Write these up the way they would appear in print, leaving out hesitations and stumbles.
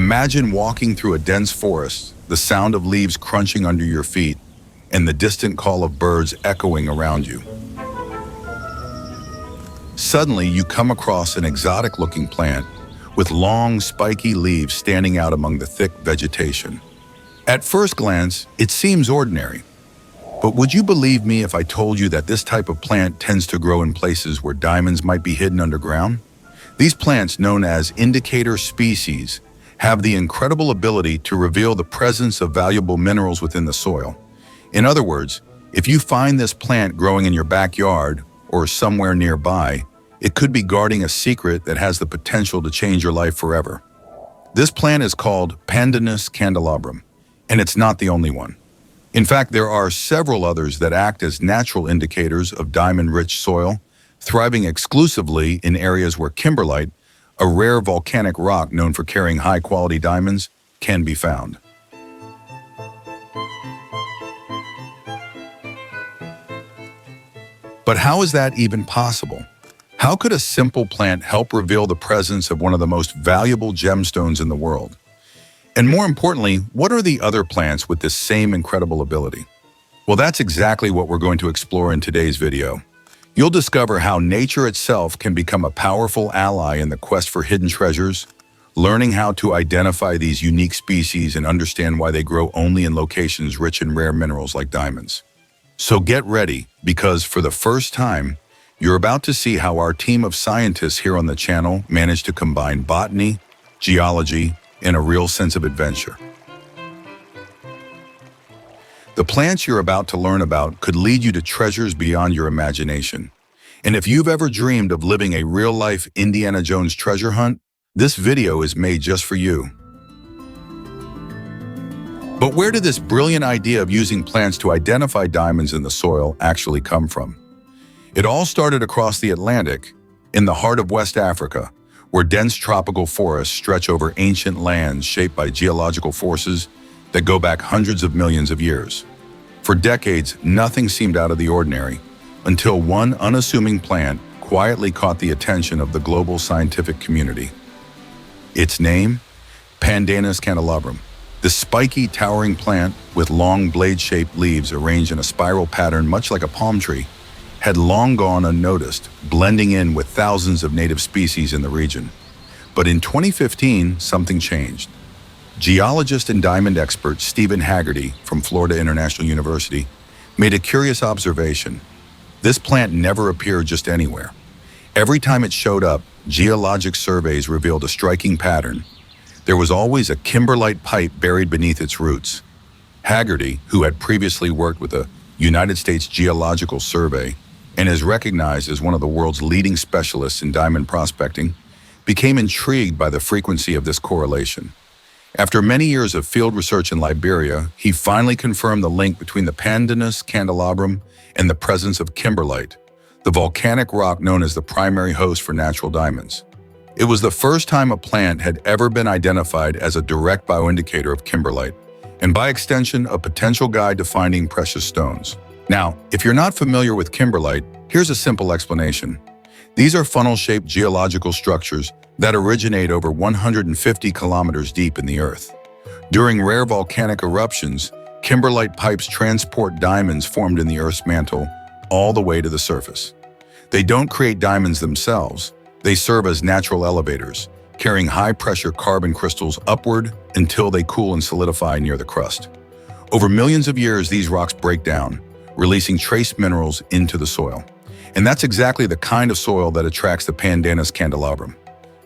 Imagine walking through a dense forest, the sound of leaves crunching under your feet, and the distant call of birds echoing around you. Suddenly, you come across an exotic-looking plant with long, spiky leaves standing out among the thick vegetation. At first glance, it seems ordinary. But would you believe me if I told you that this type of plant tends to grow in places where diamonds might be hidden underground? These plants, known as indicator species, have the incredible ability to reveal the presence of valuable minerals within the soil. In other words, if you find this plant growing in your backyard or somewhere nearby, it could be guarding a secret that has the potential to change your life forever. This plant is called Pandanus candelabrum, and it's not the only one. In fact, there are several others that act as natural indicators of diamond-rich soil, thriving exclusively in areas where kimberlite, a rare volcanic rock known for carrying high-quality diamonds, can be found. But how is that even possible? How could a simple plant help reveal the presence of one of the most valuable gemstones in the world? And more importantly, what are the other plants with this same incredible ability? Well, that's exactly what we're going to explore in today's video. You'll discover how nature itself can become a powerful ally in the quest for hidden treasures, learning how to identify these unique species and understand why they grow only in locations rich in rare minerals like diamonds. So get ready, because for the first time, you're about to see how our team of scientists here on the channel managed to combine botany, geology, and a real sense of adventure. The plants you're about to learn about could lead you to treasures beyond your imagination. And if you've ever dreamed of living a real-life Indiana Jones treasure hunt, this video is made just for you. But where did this brilliant idea of using plants to identify diamonds in the soil actually come from? It all started across the Atlantic, in the heart of West Africa, where dense tropical forests stretch over ancient lands shaped by geological forces that go back hundreds of millions of years. For decades, nothing seemed out of the ordinary, until one unassuming plant quietly caught the attention of the global scientific community. Its name? Pandanus candelabrum. The spiky, towering plant, with long blade-shaped leaves arranged in a spiral pattern much like a palm tree, had long gone unnoticed, blending in with thousands of native species in the region. But in 2015, something changed. Geologist and diamond expert Stephen Haggerty from Florida International University made a curious observation. This plant never appeared just anywhere. Every time it showed up, geologic surveys revealed a striking pattern. There was always a kimberlite pipe buried beneath its roots. Haggerty, who had previously worked with the United States Geological Survey and is recognized as one of the world's leading specialists in diamond prospecting, became intrigued by the frequency of this correlation. After many years of field research in Liberia, he finally confirmed the link between the Pandanus candelabrum and the presence of kimberlite, the volcanic rock known as the primary host for natural diamonds. It was the first time a plant had ever been identified as a direct bioindicator of kimberlite, and by extension, a potential guide to finding precious stones. Now, if you're not familiar with kimberlite, here's a simple explanation. These are funnel-shaped geological structures that originate over 150 kilometers deep in the earth. During rare volcanic eruptions, kimberlite pipes transport diamonds formed in the Earth's mantle all the way to the surface. They don't create diamonds themselves. They serve as natural elevators, carrying high-pressure carbon crystals upward until they cool and solidify near the crust. Over millions of years, these rocks break down, releasing trace minerals into the soil. And that's exactly the kind of soil that attracts the Pandanus candelabrum.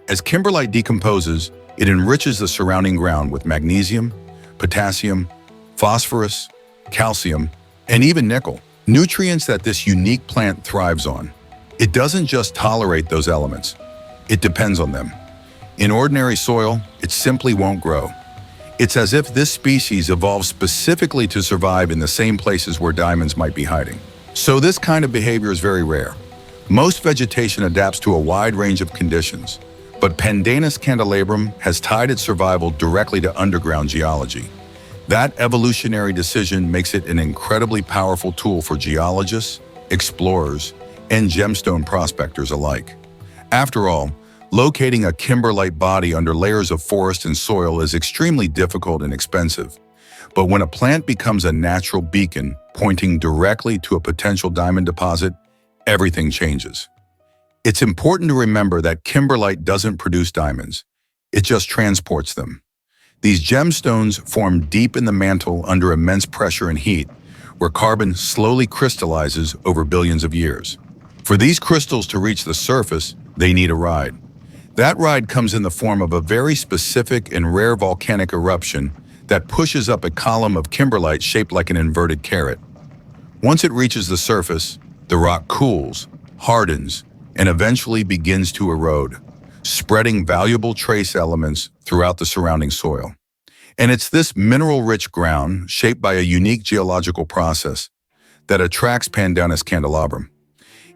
As kimberlite decomposes, it enriches the surrounding ground with magnesium, potassium, phosphorus, calcium, and even nickel, nutrients that this unique plant thrives on. It doesn't just tolerate those elements, it depends on them. In ordinary soil, it simply won't grow. It's as if this species evolved specifically to survive in the same places where diamonds might be hiding. So this kind of behavior is very rare. Most vegetation adapts to a wide range of conditions, but Pandanus candelabrum has tied its survival directly to underground geology. That evolutionary decision makes it an incredibly powerful tool for geologists, explorers, and gemstone prospectors alike. After all, Locating a kimberlite body under layers of forest and soil is extremely difficult and expensive. But when a plant becomes a natural beacon pointing directly to a potential diamond deposit, everything changes. It's important to remember that kimberlite doesn't produce diamonds. It just transports them. These gemstones form deep in the mantle under immense pressure and heat, where carbon slowly crystallizes over billions of years. For these crystals to reach the surface, they need a ride. That ride comes in the form of a very specific and rare volcanic eruption that pushes up a column of kimberlite shaped like an inverted carrot. Once it reaches the surface, the rock cools, hardens, and eventually begins to erode, spreading valuable trace elements throughout the surrounding soil. And it's this mineral-rich ground, shaped by a unique geological process, that attracts Pandanus candelabrum.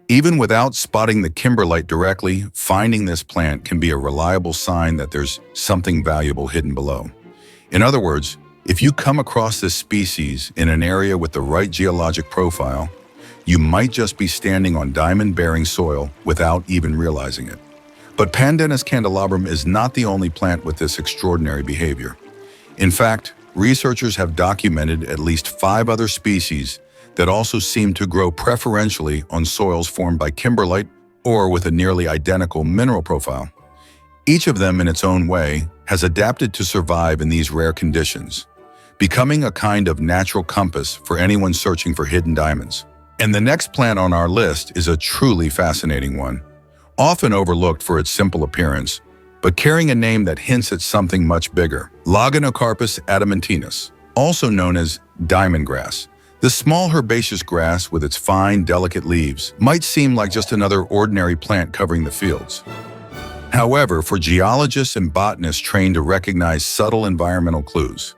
Even without spotting the kimberlite directly, finding this plant can be a reliable sign that there's something valuable hidden below. In other words, if you come across this species in an area with the right geologic profile, you might just be standing on diamond-bearing soil without even realizing it. But Pandanus candelabrum is not the only plant with this extraordinary behavior. In fact, researchers have documented at least 5 other species that also seem to grow preferentially on soils formed by kimberlite or with a nearly identical mineral profile. Each of them, in its own way, has adapted to survive in these rare conditions, becoming a kind of natural compass for anyone searching for hidden diamonds. And the next plant on our list is a truly fascinating one, often overlooked for its simple appearance, but carrying a name that hints at something much bigger. Laganocarpus adamantinus, also known as diamond grass. This small herbaceous grass with its fine, delicate leaves might seem like just another ordinary plant covering the fields. However, for geologists and botanists trained to recognize subtle environmental clues,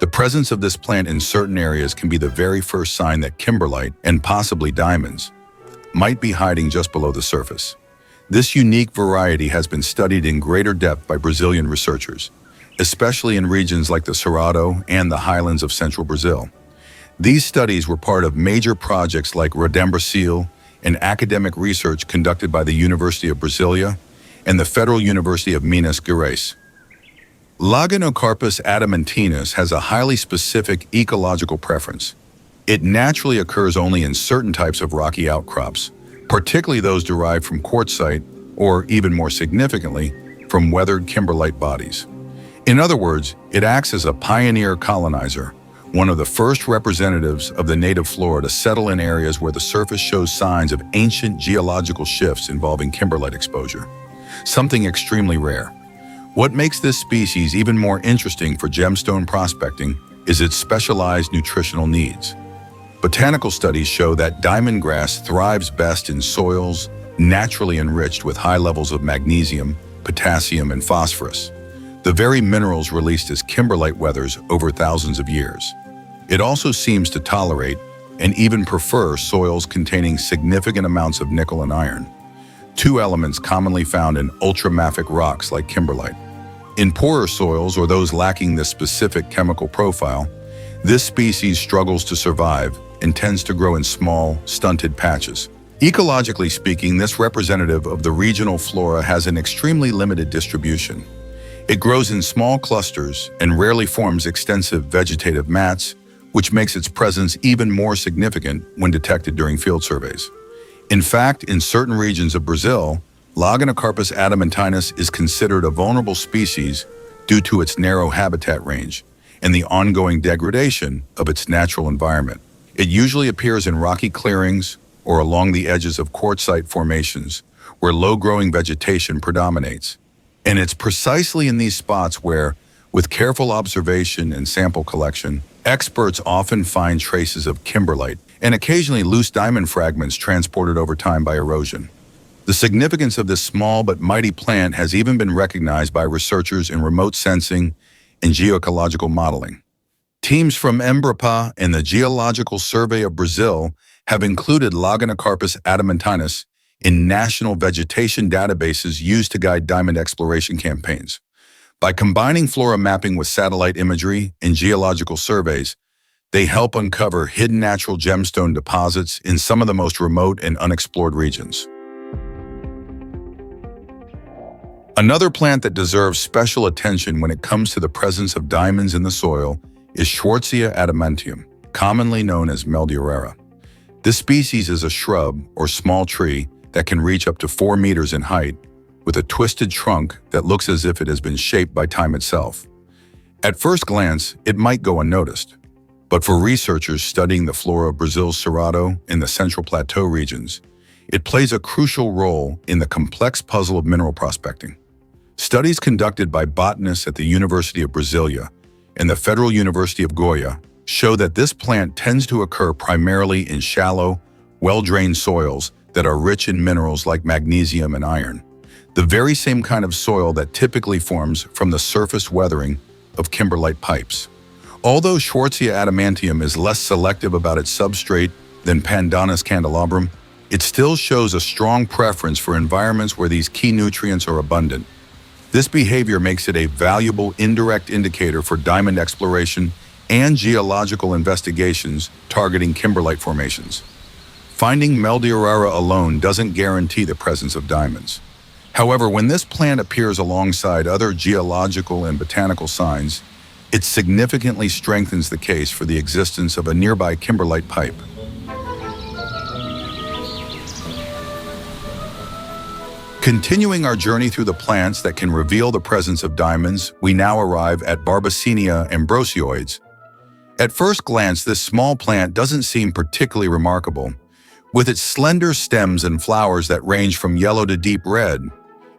the presence of this plant in certain areas can be the very first sign that kimberlite, and possibly diamonds, might be hiding just below the surface. This unique variety has been studied in greater depth by Brazilian researchers, especially in regions like the Cerrado and the highlands of central Brazil. These studies were part of major projects like Riverbeds and academic research conducted by the University of Brasilia and the Federal University of Minas Gerais. Laganocarpus adamantinus has a highly specific ecological preference. It naturally occurs only in certain types of rocky outcrops, particularly those derived from quartzite or, even more significantly, from weathered kimberlite bodies. In other words, it acts as a pioneer colonizer, one of the first representatives of the native flora to settle in areas where the surface shows signs of ancient geological shifts involving kimberlite exposure, something extremely rare. What makes this species even more interesting for gemstone prospecting is its specialized nutritional needs. Botanical studies show that diamond grass thrives best in soils naturally enriched with high levels of magnesium, potassium, and phosphorus, the very minerals released as kimberlite weathers over thousands of years. It also seems to tolerate and even prefer soils containing significant amounts of nickel and iron, 2 elements commonly found in ultramafic rocks like kimberlite. In poorer soils or those lacking this specific chemical profile, this species struggles to survive and tends to grow in small, stunted patches. Ecologically speaking, this representative of the regional flora has an extremely limited distribution. It grows in small clusters and rarely forms extensive vegetative mats, which makes its presence even more significant when detected during field surveys. In fact, in certain regions of Brazil, Laganocarpus adamantinus is considered a vulnerable species due to its narrow habitat range and the ongoing degradation of its natural environment. It usually appears in rocky clearings or along the edges of quartzite formations, where low-growing vegetation predominates. And it's precisely in these spots where, with careful observation and sample collection, experts often find traces of kimberlite and occasionally loose diamond fragments transported over time by erosion. The significance of this small but mighty plant has even been recognized by researchers in remote sensing and geoecological modeling. Teams from Embrapa and the Geological Survey of Brazil have included Laganocarpus adamantinus in national vegetation databases used to guide diamond exploration campaigns. By combining flora mapping with satellite imagery and geological surveys, they help uncover hidden natural gemstone deposits in some of the most remote and unexplored regions. Another plant that deserves special attention when it comes to the presence of diamonds in the soil is Schwartzia adamantium, commonly known as Meldorera. This species is a shrub or small tree that can reach up to 4 meters in height, with a twisted trunk that looks as if it has been shaped by time itself. At first glance, it might go unnoticed, but for researchers studying the flora of Brazil's Cerrado in the Central Plateau regions, it plays a crucial role in the complex puzzle of mineral prospecting. Studies conducted by botanists at the University of Brasilia and the Federal University of Goiás show that this plant tends to occur primarily in shallow, well-drained soils that are rich in minerals like magnesium and iron, the very same kind of soil that typically forms from the surface weathering of kimberlite pipes. Although Schwartzia adamantium is less selective about its substrate than Pandanus candelabrum, it still shows a strong preference for environments where these key nutrients are abundant. This behavior makes it a valuable indirect indicator for diamond exploration and geological investigations targeting kimberlite formations. Finding Meldorera alone doesn't guarantee the presence of diamonds. However, when this plant appears alongside other geological and botanical signs, it significantly strengthens the case for the existence of a nearby kimberlite pipe. Continuing our journey through the plants that can reveal the presence of diamonds, we now arrive at Barbacenia ambrosioides. At first glance, this small plant doesn't seem particularly remarkable. With its slender stems and flowers that range from yellow to deep red,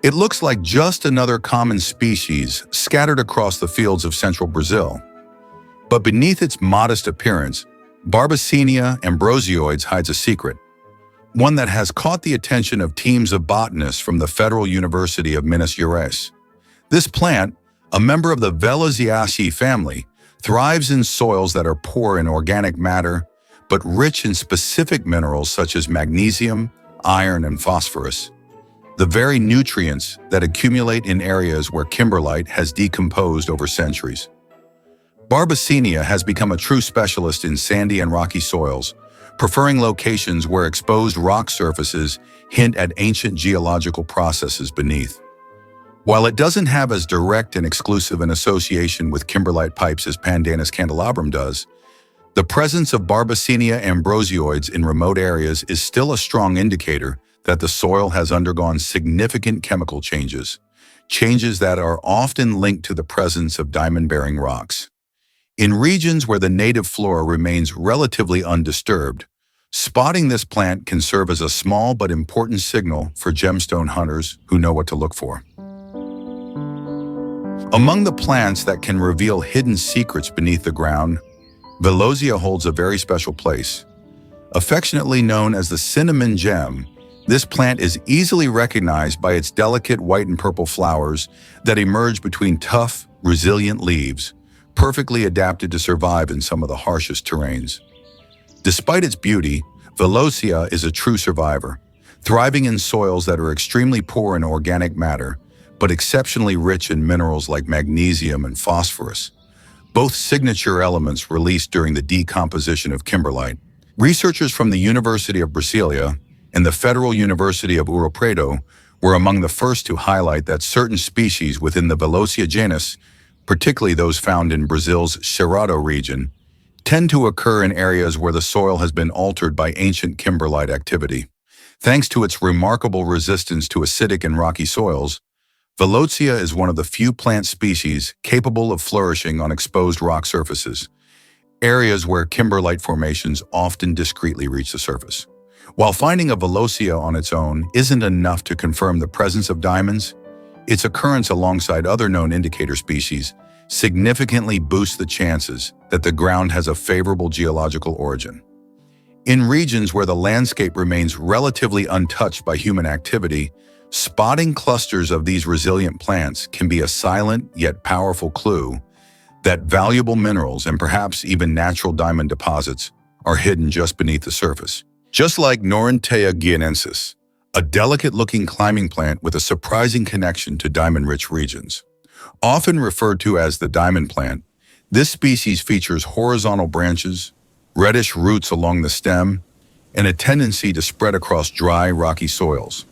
it looks like just another common species scattered across the fields of central Brazil. But beneath its modest appearance, Barbacenia ambrosioides hides a secret, one that has caught the attention of teams of botanists from the Federal University of Minas Gerais. This plant, a member of the Velaceaceae family, thrives in soils that are poor in organic matter, but rich in specific minerals such as magnesium, iron, and phosphorus, the very nutrients that accumulate in areas where kimberlite has decomposed over centuries. Barbacenia has become a true specialist in sandy and rocky soils, preferring locations where exposed rock surfaces hint at ancient geological processes beneath. While it doesn't have as direct and exclusive an association with kimberlite pipes as Pandanus candelabrum does, the presence of Barbacenia ambrosioides in remote areas is still a strong indicator that the soil has undergone significant chemical changes, changes that are often linked to the presence of diamond-bearing rocks. In regions where the native flora remains relatively undisturbed, spotting this plant can serve as a small but important signal for gemstone hunters who know what to look for. Among the plants that can reveal hidden secrets beneath the ground, Velosia holds a very special place. Affectionately known as the cinnamon gem, this plant is easily recognized by its delicate white and purple flowers that emerge between tough, resilient leaves, perfectly adapted to survive in some of the harshest terrains. Despite its beauty, Velosia is a true survivor, thriving in soils that are extremely poor in organic matter, but exceptionally rich in minerals like magnesium and phosphorus, both signature elements released during the decomposition of kimberlite. Researchers from the University of Brasilia and the Federal University of Ouro Preto were among the first to highlight that certain species within the Velosia genus, particularly those found in Brazil's Cerrado region, tend to occur in areas where the soil has been altered by ancient kimberlite activity. Thanks to its remarkable resistance to acidic and rocky soils, Velosia is one of the few plant species capable of flourishing on exposed rock surfaces, areas where kimberlite formations often discreetly reach the surface. While finding a Velosia on its own isn't enough to confirm the presence of diamonds, its occurrence alongside other known indicator species significantly boosts the chances that the ground has a favorable geological origin. In regions where the landscape remains relatively untouched by human activity, spotting clusters of these resilient plants can be a silent yet powerful clue that valuable minerals and perhaps even natural diamond deposits are hidden just beneath the surface. Just like Norentea guianensis, a delicate-looking climbing plant with a surprising connection to diamond-rich regions. Often referred to as the diamond plant, this species features horizontal branches, reddish roots along the stem, and a tendency to spread across dry, rocky soils.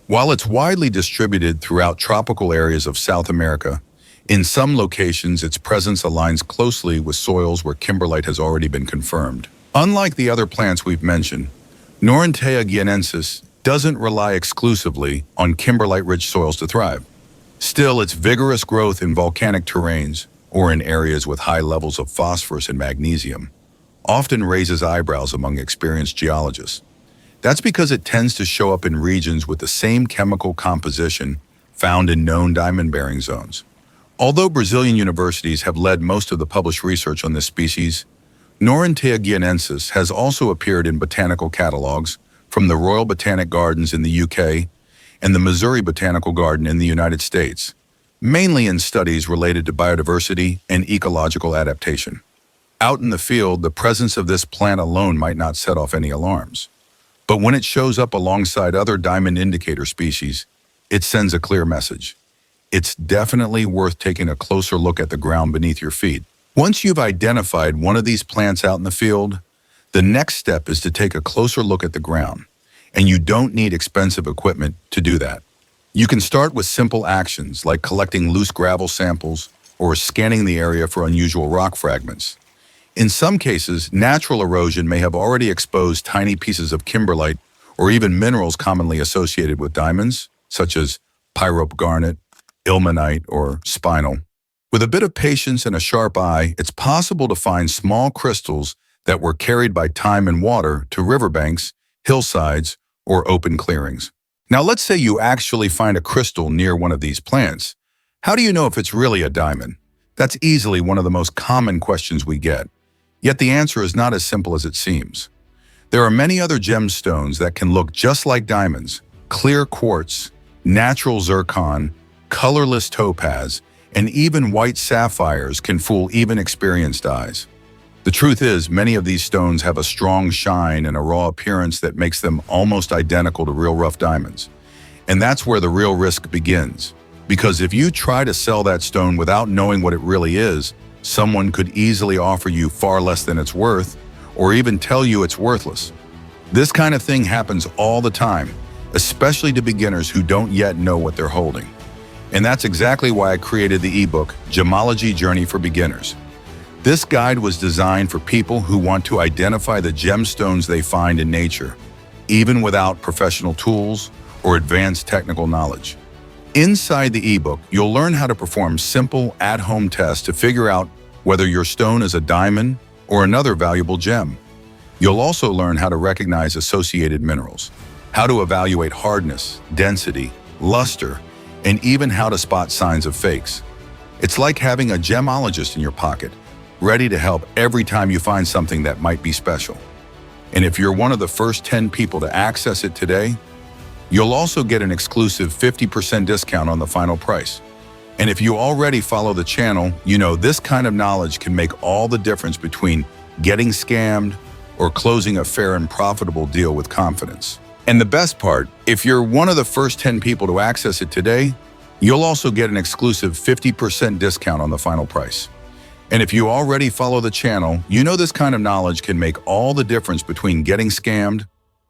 While it's widely distributed throughout tropical areas of South America, in some locations its presence aligns closely with soils where kimberlite has already been confirmed. Unlike the other plants we've mentioned, Norantea guianensis doesn't rely exclusively on kimberlite-rich soils to thrive. Still, its vigorous growth in volcanic terrains or in areas with high levels of phosphorus and magnesium often raises eyebrows among experienced geologists. That's because it tends to show up in regions with the same chemical composition found in known diamond-bearing zones. Although Brazilian universities have led most of the published research on this species, Norantea guianensis has also appeared in botanical catalogs from the Royal Botanic Gardens in the UK and the Missouri Botanical Garden in the United States, mainly in studies related to biodiversity and ecological adaptation. Out in the field, the presence of this plant alone might not set off any alarms. But when it shows up alongside other diamond indicator species, it sends a clear message. It's definitely worth taking a closer look at the ground beneath your feet. Once you've identified one of these plants out in the field, the next step is to take a closer look at the ground, and you don't need expensive equipment to do that. You can start with simple actions like collecting loose gravel samples or scanning the area for unusual rock fragments. In some cases, natural erosion may have already exposed tiny pieces of kimberlite or even minerals commonly associated with diamonds, such as pyrope garnet, ilmenite, or spinel. With a bit of patience and a sharp eye, it's possible to find small crystals that were carried by time and water to riverbanks, hillsides, or open clearings. Now let's say you actually find a crystal near one of these plants. How do you know if it's really a diamond? That's easily one of the most common questions we get. Yet the answer is not as simple as it seems. There are many other gemstones that can look just like diamonds: clear quartz, natural zircon, colorless topaz, and even white sapphires can fool even experienced eyes. The truth is, many of these stones have a strong shine and a raw appearance that makes them almost identical to real rough diamonds. And that's where the real risk begins. Because if you try to sell that stone without knowing what it really is, someone could easily offer you far less than it's worth, or even tell you it's worthless. This kind of thing happens all the time, especially to beginners who don't yet know what they're holding. And that's exactly why I created the ebook, Gemology Journey for Beginners. This guide was designed for people who want to identify the gemstones they find in nature, even without professional tools or advanced technical knowledge. Inside the ebook, you'll learn how to perform simple at-home tests to figure out whether your stone is a diamond or another valuable gem. You'll also learn how to recognize associated minerals, how to evaluate hardness, density, luster, and even how to spot signs of fakes. It's like having a gemologist in your pocket, ready to help every time you find something that might be special. And if you're one of the first 10 people to access it today, you'll also get an exclusive 50% discount on the final price. And if you already follow the channel, you know this kind of knowledge can make all the difference between getting scammed or closing a fair and profitable deal with confidence. And the best part, if you're one of the first 10 people to access it today, you'll also get an exclusive 50% discount on the final price. And if you already follow the channel, you know this kind of knowledge can make all the difference between getting scammed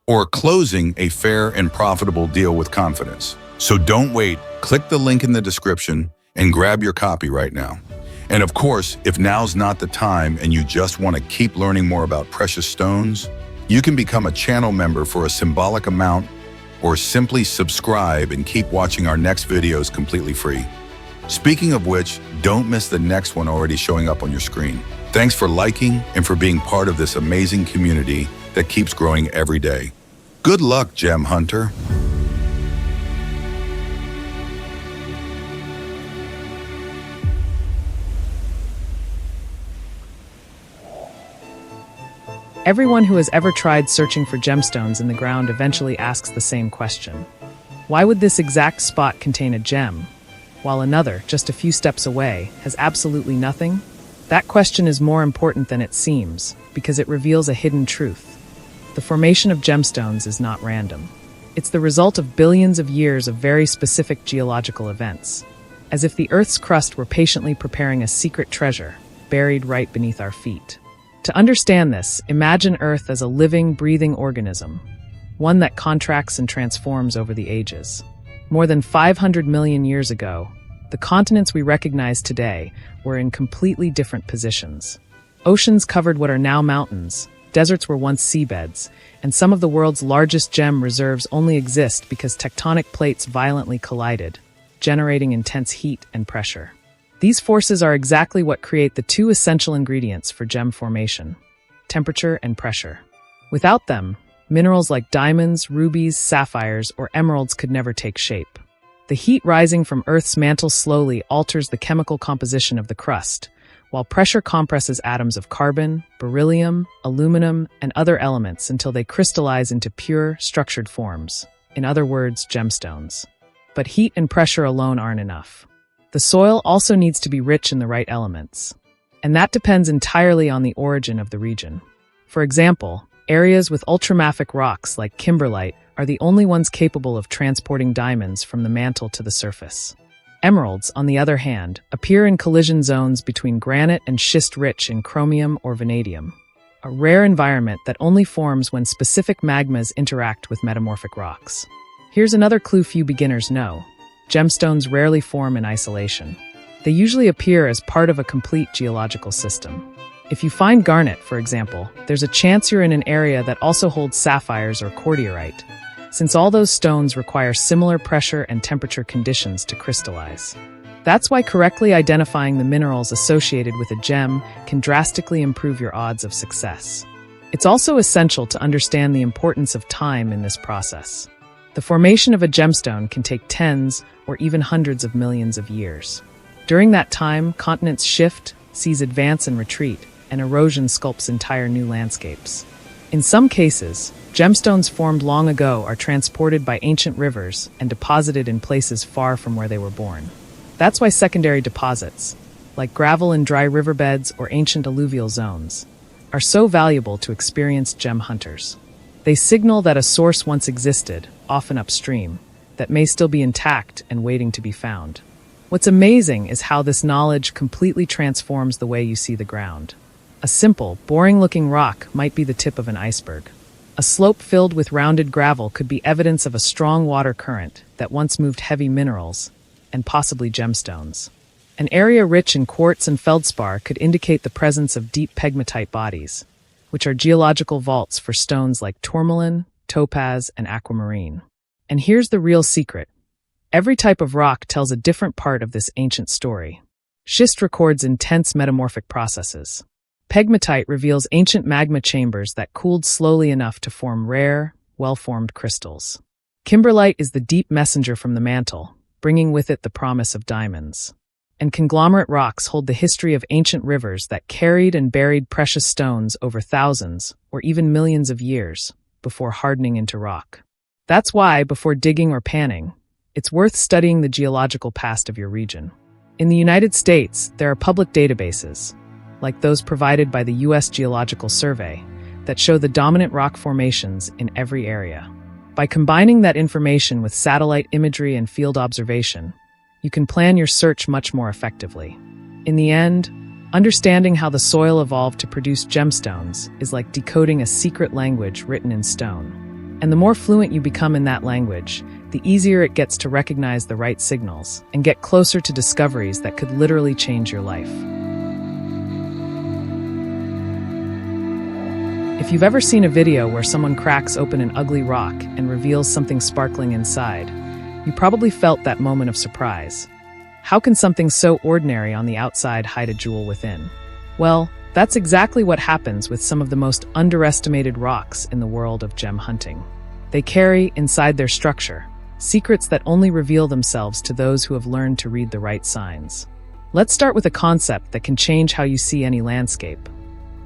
or closing a fair and profitable deal with confidence. So don't wait, click the link in the description and grab your copy right now. And of course, if now's not the time and you just want to keep learning more about precious stones, you can become a channel member for a symbolic amount or simply subscribe and keep watching our next videos completely free. Speaking of which, don't miss the next one already showing up on your screen. Thanks for liking and for being part of this amazing community that keeps growing every day. Good luck, Gem Hunter. Everyone who has ever tried searching for gemstones in the ground eventually asks the same question. Why would this exact spot contain a gem, while another, just a few steps away, has absolutely nothing? That question is more important than it seems, because it reveals a hidden truth. The formation of gemstones is not random. It's the result of billions of years of very specific geological events, as if the Earth's crust were patiently preparing a secret treasure, buried right beneath our feet. To understand this, imagine Earth as a living, breathing organism. one that contracts and transforms over the ages. More than 500 million years ago, the continents we recognize today were in completely different positions. Oceans covered what are now mountains, deserts were once seabeds, and some of the world's largest gem reserves only exist because tectonic plates violently collided, generating intense heat and pressure. These forces are exactly what create the two essential ingredients for gem formation: temperature and pressure. Without them, minerals like diamonds, rubies, sapphires, or emeralds could never take shape. The heat rising from Earth's mantle slowly alters the chemical composition of the crust, while pressure compresses atoms of carbon, beryllium, aluminum, and other elements until they crystallize into pure, structured forms. In other words, gemstones. But heat and pressure alone aren't enough. The soil also needs to be rich in the right elements. And that depends entirely on the origin of the region. For example, areas with ultramafic rocks like kimberlite are the only ones capable of transporting diamonds from the mantle to the surface. Emeralds, on the other hand, appear in collision zones between granite and schist rich in chromium or vanadium, a rare environment that only forms when specific magmas interact with metamorphic rocks. Here's another clue few beginners know. Gemstones rarely form in isolation. They usually appear as part of a complete geological system. If you find garnet, for example, there's a chance you're in an area that also holds sapphires or cordierite, since all those stones require similar pressure and temperature conditions to crystallize. That's why correctly identifying the minerals associated with a gem can drastically improve your odds of success. It's also essential to understand the importance of time in this process. The formation of a gemstone can take tens or even hundreds of millions of years. During that time, continents shift, seas advance and retreat, and erosion sculpts entire new landscapes. In some cases, gemstones formed long ago are transported by ancient rivers and deposited in places far from where they were born. That's why secondary deposits, like gravel in dry riverbeds or ancient alluvial zones, are so valuable to experienced gem hunters. They signal that a source once existed, often upstream, that may still be intact and waiting to be found. What's amazing is how this knowledge completely transforms the way you see the ground. A simple, boring-looking rock might be the tip of an iceberg. A slope filled with rounded gravel could be evidence of a strong water current that once moved heavy minerals, and possibly gemstones. An area rich in quartz and feldspar could indicate the presence of deep pegmatite bodies, which are geological vaults for stones like tourmaline, topaz, and aquamarine. And here's the real secret. Every type of rock tells a different part of this ancient story. Schist records intense metamorphic processes. Pegmatite reveals ancient magma chambers that cooled slowly enough to form rare, well-formed crystals. Kimberlite is the deep messenger from the mantle, bringing with it the promise of diamonds. And conglomerate rocks hold the history of ancient rivers that carried and buried precious stones over thousands or even millions of years before hardening into rock. That's why, before digging or panning, it's worth studying the geological past of your region. In the United States, there are public databases, like those provided by the U.S. Geological Survey, that show the dominant rock formations in every area. By combining that information with satellite imagery and field observation, you can plan your search much more effectively. In the end, understanding how the soil evolved to produce gemstones is like decoding a secret language written in stone. And the more fluent you become in that language, the easier it gets to recognize the right signals and get closer to discoveries that could literally change your life. If you've ever seen a video where someone cracks open an ugly rock and reveals something sparkling inside, you probably felt that moment of surprise. How can something so ordinary on the outside hide a jewel within? Well, that's exactly what happens with some of the most underestimated rocks in the world of gem hunting. They carry, inside their structure, secrets that only reveal themselves to those who have learned to read the right signs. Let's start with a concept that can change how you see any landscape.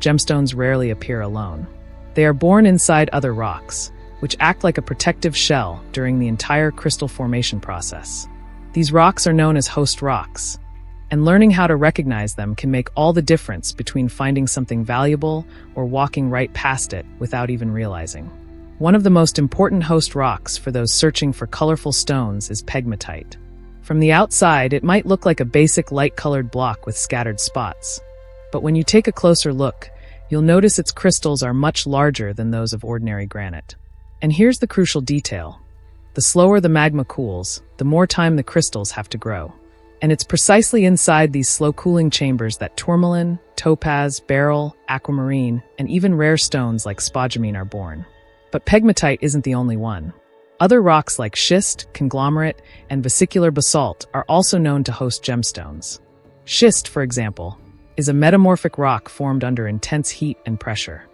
Gemstones rarely appear alone. They are born inside other rocks, which act like a protective shell during the entire crystal formation process. These rocks are known as host rocks, and learning how to recognize them can make all the difference between finding something valuable or walking right past it without even realizing. One of the most important host rocks for those searching for colorful stones is pegmatite. From the outside, it might look like a basic light-colored block with scattered spots. But when you take a closer look, you'll notice its crystals are much larger than those of ordinary granite. And here's the crucial detail. The slower the magma cools, the more time the crystals have to grow. And it's precisely inside these slow cooling chambers that tourmaline, topaz, beryl, aquamarine, and even rare stones like spodumene are born. But pegmatite isn't the only one. Other rocks like schist, conglomerate, and vesicular basalt are also known to host gemstones. Schist, for example, is a metamorphic rock formed under intense heat and pressure.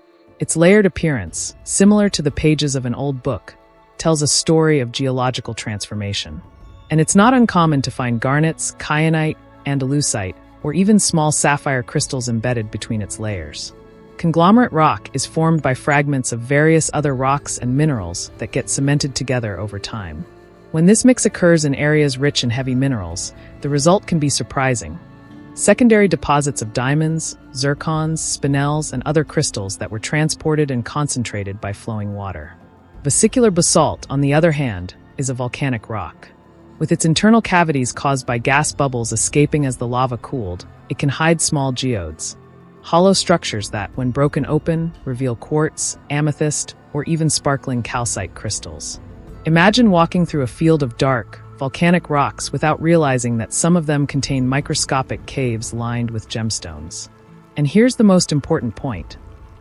Its layered appearance, similar to the pages of an old book, tells a story of geological transformation. And it's not uncommon to find garnets, kyanite, andalusite, or even small sapphire crystals embedded between its layers. Conglomerate rock is formed by fragments of various other rocks and minerals that get cemented together over time. When this mix occurs in areas rich in heavy minerals, the result can be surprising. Secondary deposits of diamonds, zircons, spinels, and other crystals that were transported and concentrated by flowing water. Vesicular basalt, on the other hand, is a volcanic rock. With its internal cavities caused by gas bubbles escaping as the lava cooled, it can hide small geodes, hollow structures that, when broken open, reveal quartz, amethyst, or even sparkling calcite crystals. Imagine walking through a field of dark, volcanic rocks without realizing that some of them contain microscopic caves lined with gemstones. And here's the most important point.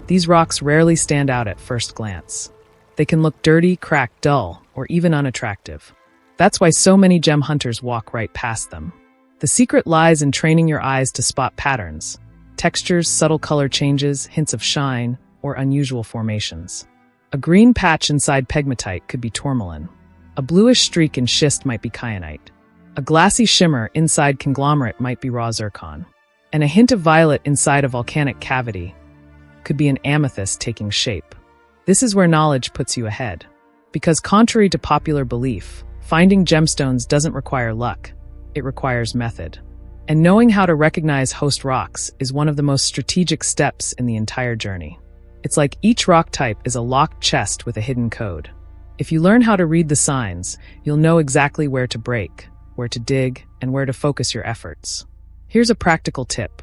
These rocks rarely stand out at first glance. They can look dirty, cracked, dull, or even unattractive. That's why so many gem hunters walk right past them. The secret lies in training your eyes to spot patterns, textures, subtle color changes, hints of shine, or unusual formations. A green patch inside pegmatite could be tourmaline. A bluish streak in schist might be kyanite. A glassy shimmer inside conglomerate might be raw zircon. And a hint of violet inside a volcanic cavity could be an amethyst taking shape. This is where knowledge puts you ahead. Because contrary to popular belief, finding gemstones doesn't require luck, it requires method. And knowing how to recognize host rocks is one of the most strategic steps in the entire journey. It's like each rock type is a locked chest with a hidden code. If you learn how to read the signs, you'll know exactly where to break, where to dig, and where to focus your efforts. Here's a practical tip.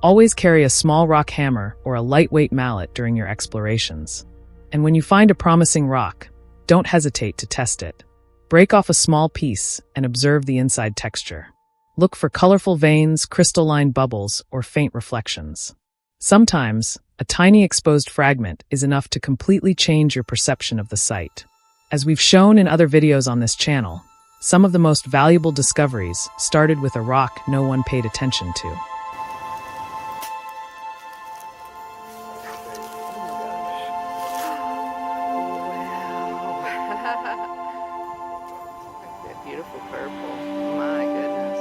Always carry a small rock hammer or a lightweight mallet during your explorations. And when you find a promising rock, don't hesitate to test it. Break off a small piece and observe the inside texture. Look for colorful veins, crystalline bubbles, or faint reflections. Sometimes, a tiny exposed fragment is enough to completely change your perception of the site. As we've shown in other videos on this channel, some of the most valuable discoveries started with a rock no one paid attention to. Beautiful purple. My goodness.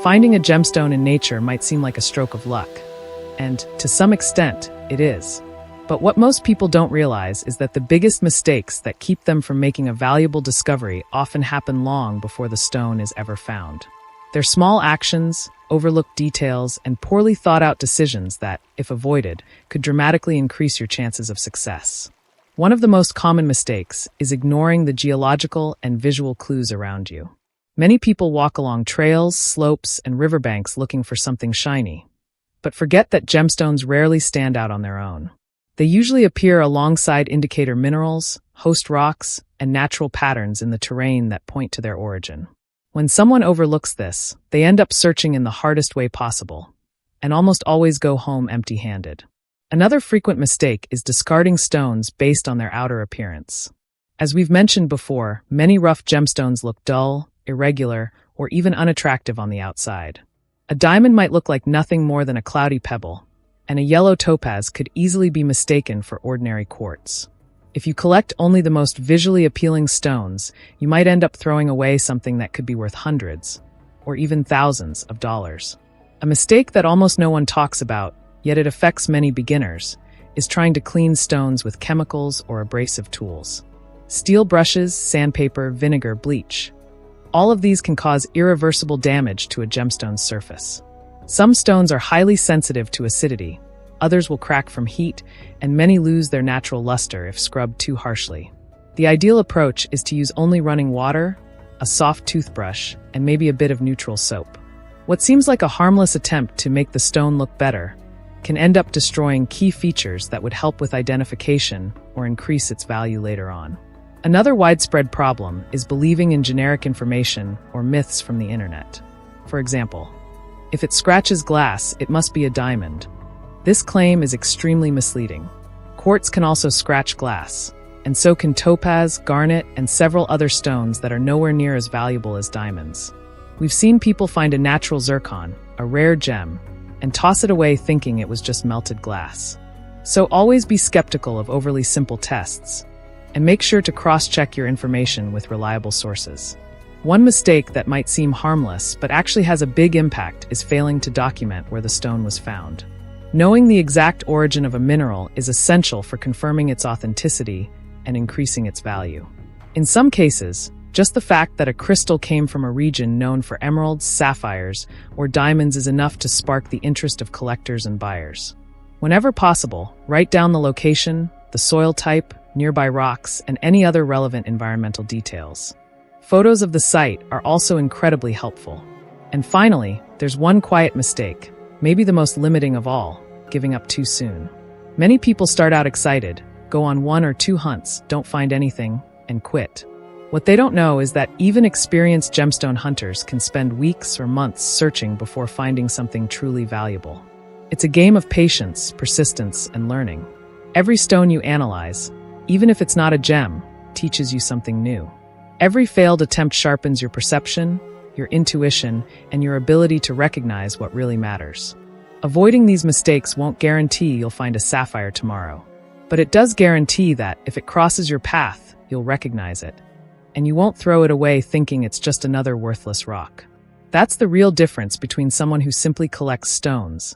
Finding a gemstone in nature might seem like a stroke of luck, and to some extent, it is. But what most people don't realize is that the biggest mistakes that keep them from making a valuable discovery often happen long before the stone is ever found. They're small actions, overlooked details, and poorly thought-out decisions that, if avoided, could dramatically increase your chances of success. One of the most common mistakes is ignoring the geological and visual clues around you. Many people walk along trails, slopes, and riverbanks looking for something shiny, but forget that gemstones rarely stand out on their own. They usually appear alongside indicator minerals, host rocks, and natural patterns in the terrain that point to their origin. When someone overlooks this, they end up searching in the hardest way possible, and almost always go home empty-handed. Another frequent mistake is discarding stones based on their outer appearance. As we've mentioned before, many rough gemstones look dull, irregular, or even unattractive on the outside. A diamond might look like nothing more than a cloudy pebble, and a yellow topaz could easily be mistaken for ordinary quartz. If you collect only the most visually appealing stones, you might end up throwing away something that could be worth hundreds, or even thousands of dollars. A mistake that almost no one talks about, yet it affects many beginners, is trying to clean stones with chemicals or abrasive tools. Steel brushes, sandpaper, vinegar, bleach. All of these can cause irreversible damage to a gemstone's surface. Some stones are highly sensitive to acidity, others will crack from heat, and many lose their natural luster if scrubbed too harshly. The ideal approach is to use only running water, a soft toothbrush, and maybe a bit of neutral soap. What seems like a harmless attempt to make the stone look better can end up destroying key features that would help with identification or increase its value later on. Another widespread problem is believing in generic information or myths from the internet. For example, if it scratches glass, it must be a diamond. This claim is extremely misleading. Quartz can also scratch glass, and so can topaz, garnet, and several other stones that are nowhere near as valuable as diamonds. We've seen people find a natural zircon, a rare gem, and toss it away thinking it was just melted glass. So always be skeptical of overly simple tests, and make sure to cross-check your information with reliable sources. One mistake that might seem harmless but actually has a big impact is failing to document where the stone was found. Knowing the exact origin of a mineral is essential for confirming its authenticity and increasing its value. In some cases, just the fact that a crystal came from a region known for emeralds, sapphires, or diamonds is enough to spark the interest of collectors and buyers. Whenever possible, write down the location, the soil type, nearby rocks, and any other relevant environmental details. Photos of the site are also incredibly helpful. And finally, there's one quiet mistake, maybe the most limiting of all: giving up too soon. Many people start out excited, go on 1 or 2 hunts, don't find anything, and quit. What they don't know is that even experienced gemstone hunters can spend weeks or months searching before finding something truly valuable. It's a game of patience, persistence, and learning. Every stone you analyze, even if it's not a gem, teaches you something new. Every failed attempt sharpens your perception, your intuition, and your ability to recognize what really matters. Avoiding these mistakes won't guarantee you'll find a sapphire tomorrow, but it does guarantee that if it crosses your path, you'll recognize it, and you won't throw it away thinking it's just another worthless rock. That's the real difference between someone who simply collects stones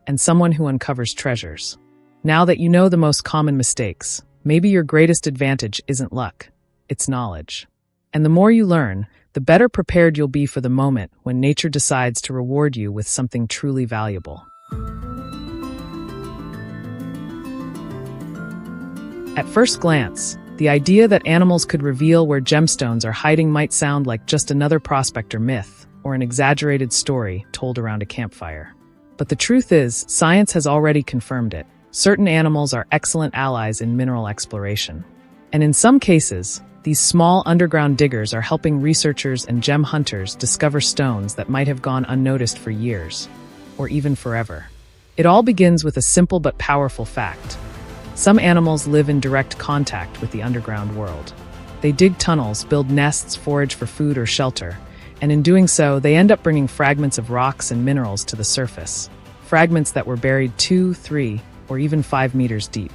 and someone who uncovers treasures. Now that you know the most common mistakes, maybe your greatest advantage isn't luck, it's knowledge. And the more you learn, the better prepared you'll be for the moment when nature decides to reward you with something truly valuable. At first glance, the idea that animals could reveal where gemstones are hiding might sound like just another prospector myth or an exaggerated story told around a campfire. But the truth is, science has already confirmed it. Certain animals are excellent allies in mineral exploration. And in some cases, these small underground diggers are helping researchers and gem hunters discover stones that might have gone unnoticed for years, or even forever. It all begins with a simple but powerful fact. Some animals live in direct contact with the underground world. They dig tunnels, build nests, forage for food or shelter, and in doing so, they end up bringing fragments of rocks and minerals to the surface. Fragments that were buried 2, 3, or even 5 meters deep.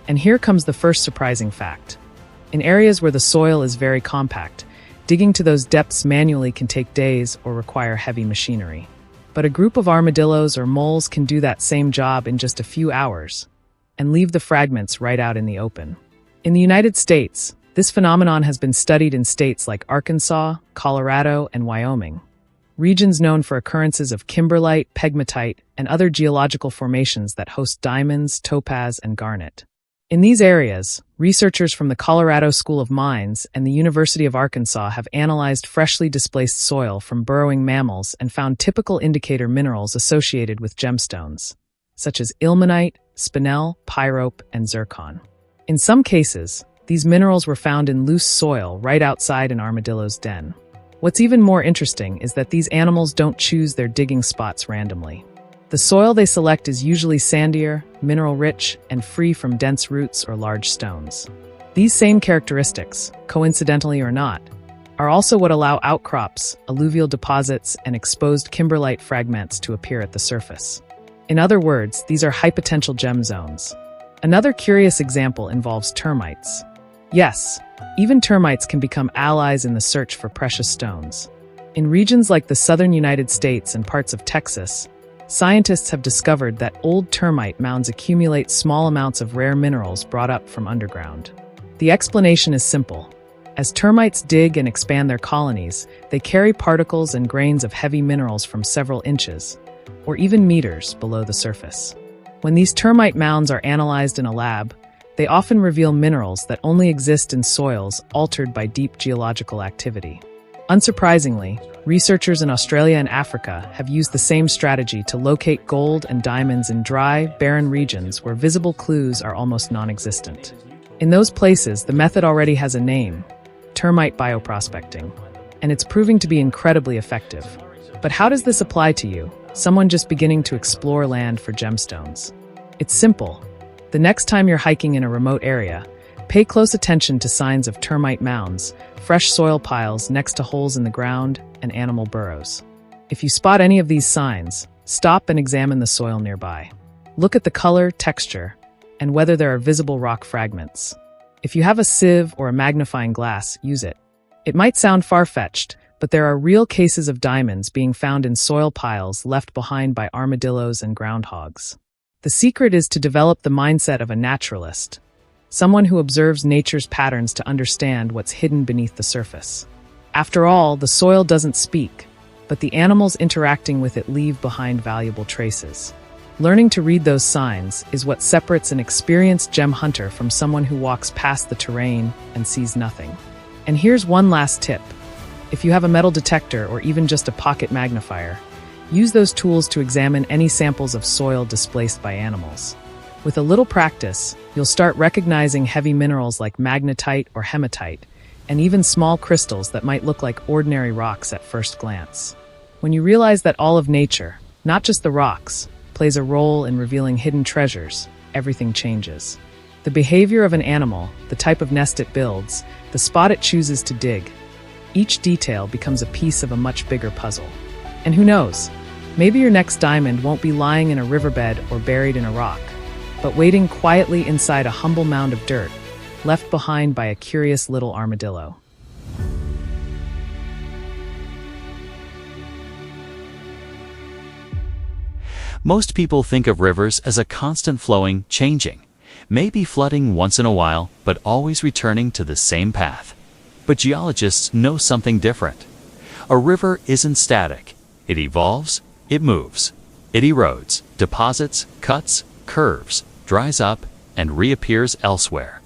And here comes the first surprising fact. In areas where the soil is very compact, digging to those depths manually can take days or require heavy machinery. But a group of armadillos or moles can do that same job in just a few hours and leave the fragments right out in the open. In the United States, this phenomenon has been studied in states like Arkansas, Colorado, and Wyoming, regions known for occurrences of kimberlite, pegmatite, and other geological formations that host diamonds, topaz, and garnet. In these areas, researchers from the Colorado School of Mines and the University of Arkansas have analyzed freshly displaced soil from burrowing mammals and found typical indicator minerals associated with gemstones, such as ilmenite, spinel, pyrope, and zircon. In some cases, these minerals were found in loose soil right outside an armadillo's den. What's even more interesting is that these animals don't choose their digging spots randomly. The soil they select is usually sandier, mineral-rich, and free from dense roots or large stones. These same characteristics, coincidentally or not, are also what allow outcrops, alluvial deposits, and exposed kimberlite fragments to appear at the surface. In other words, these are high-potential gem zones. Another curious example involves termites. Yes, even termites can become allies in the search for precious stones. In regions like the southern United States and parts of Texas, scientists have discovered that old termite mounds accumulate small amounts of rare minerals brought up from underground. The explanation is simple. As termites dig and expand their colonies, they carry particles and grains of heavy minerals from several inches, or even meters, below the surface. When these termite mounds are analyzed in a lab, they often reveal minerals that only exist in soils altered by deep geological activity. Unsurprisingly, researchers in Australia and Africa have used the same strategy to locate gold and diamonds in dry, barren regions where visible clues are almost non-existent. In those places, the method already has a name: termite bioprospecting, and it's proving to be incredibly effective. But how does this apply to you, someone just beginning to explore land for gemstones? It's simple. The next time you're hiking in a remote area, pay close attention to signs of termite mounds, fresh soil piles next to holes in the ground, and animal burrows. If you spot any of these signs, stop and examine the soil nearby. Look at the color, texture, and whether there are visible rock fragments. If you have a sieve or a magnifying glass, use it. It might sound far-fetched, but there are real cases of diamonds being found in soil piles left behind by armadillos and groundhogs. The secret is to develop the mindset of a naturalist, someone who observes nature's patterns to understand what's hidden beneath the surface. After all, the soil doesn't speak, but the animals interacting with it leave behind valuable traces. Learning to read those signs is what separates an experienced gem hunter from someone who walks past the terrain and sees nothing. And here's one last tip. If you have a metal detector or even just a pocket magnifier, use those tools to examine any samples of soil displaced by animals. With a little practice, you'll start recognizing heavy minerals like magnetite or hematite, and even small crystals that might look like ordinary rocks at first glance. When you realize that all of nature, not just the rocks, plays a role in revealing hidden treasures, everything changes. The behavior of an animal, the type of nest it builds, the spot it chooses to dig, each detail becomes a piece of a much bigger puzzle. And who knows, maybe your next diamond won't be lying in a riverbed or buried in a rock, but waiting quietly inside a humble mound of dirt, left behind by a curious little armadillo. Most people think of rivers as a constant flowing, changing, maybe flooding once in a while, but always returning to the same path. But geologists know something different. A river isn't static. It evolves, it moves, it erodes, deposits, cuts, curves, dries up, and reappears elsewhere.